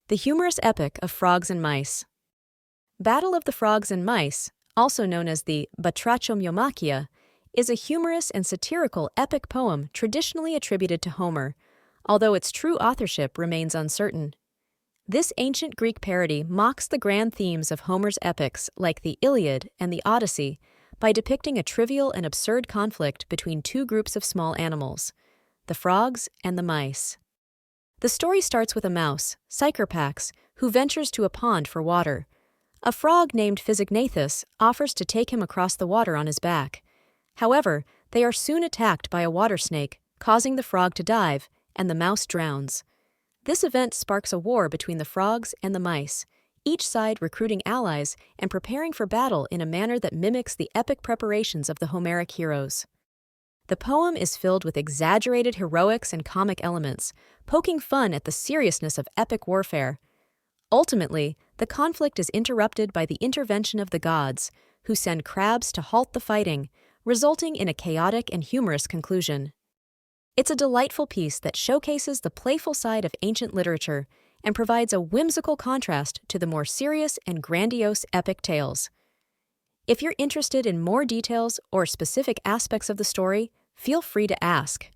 The humorous epic of frogs and mice. Battle of the Frogs and Mice, also known as the Batrachomyomachia, is a humorous and satirical epic poem traditionally attributed to Homer, although its true authorship remains uncertain. This ancient Greek parody mocks the grand themes of Homer's epics like the Iliad and the Odyssey by depicting a trivial and absurd conflict between two groups of small animals, the frogs and the mice. The story starts with a mouse, Psycharpax, who ventures to a pond for water. A frog named Physignathus offers to take him across the water on his back. However, they are soon attacked by a water snake, causing the frog to dive, and the mouse drowns. This event sparks a war between the frogs and the mice, each side recruiting allies and preparing for battle in a manner that mimics the epic preparations of the Homeric heroes. The poem is filled with exaggerated heroics and comic elements, poking fun at the seriousness of epic warfare. Ultimately, the conflict is interrupted by the intervention of the gods, who send crabs to halt the fighting, resulting in a chaotic and humorous conclusion. It's a delightful piece that showcases the playful side of ancient literature and provides a whimsical contrast to the more serious and grandiose epic tales. If you're interested in more details or specific aspects of the story, feel free to ask.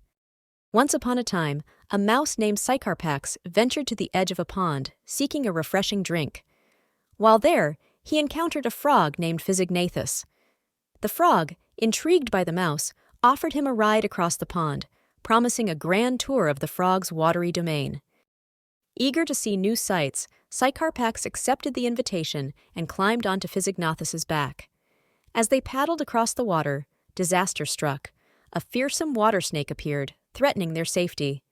Once upon a time, a mouse named Psycharpax ventured to the edge of a pond, seeking a refreshing drink. While there, he encountered a frog named Physignathus. The frog, intrigued by the mouse, offered him a ride across the pond, promising a grand tour of the frog's watery domain. Eager to see new sights, Psycharpax accepted the invitation and climbed onto Physignathus's back. As they paddled across the water, disaster struck. A fearsome water snake appeared, threatening their safety.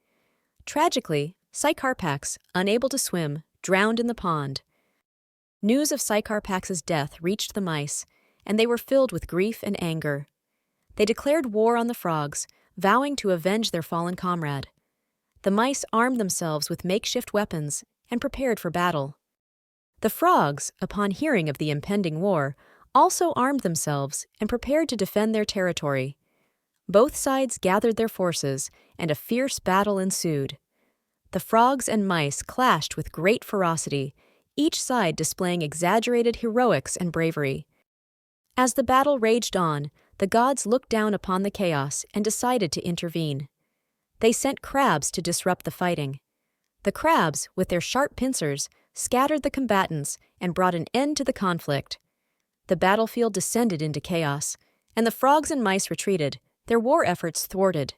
Tragically, Psycharpax, unable to swim, drowned in the pond. News of Psycharpax's death reached the mice, and they were filled with grief and anger. They declared war on the frogs, vowing to avenge their fallen comrade. The mice armed themselves with makeshift weapons and prepared for battle. The frogs, upon hearing of the impending war, also armed themselves and prepared to defend their territory. Both sides gathered their forces, and a fierce battle ensued. The frogs and mice clashed with great ferocity, each side displaying exaggerated heroics and bravery. As the battle raged on, the gods looked down upon the chaos and decided to intervene. They sent crabs to disrupt the fighting. The crabs, with their sharp pincers, scattered the combatants and brought an end to the conflict. The battlefield descended into chaos, and the frogs and mice retreated, their war efforts thwarted.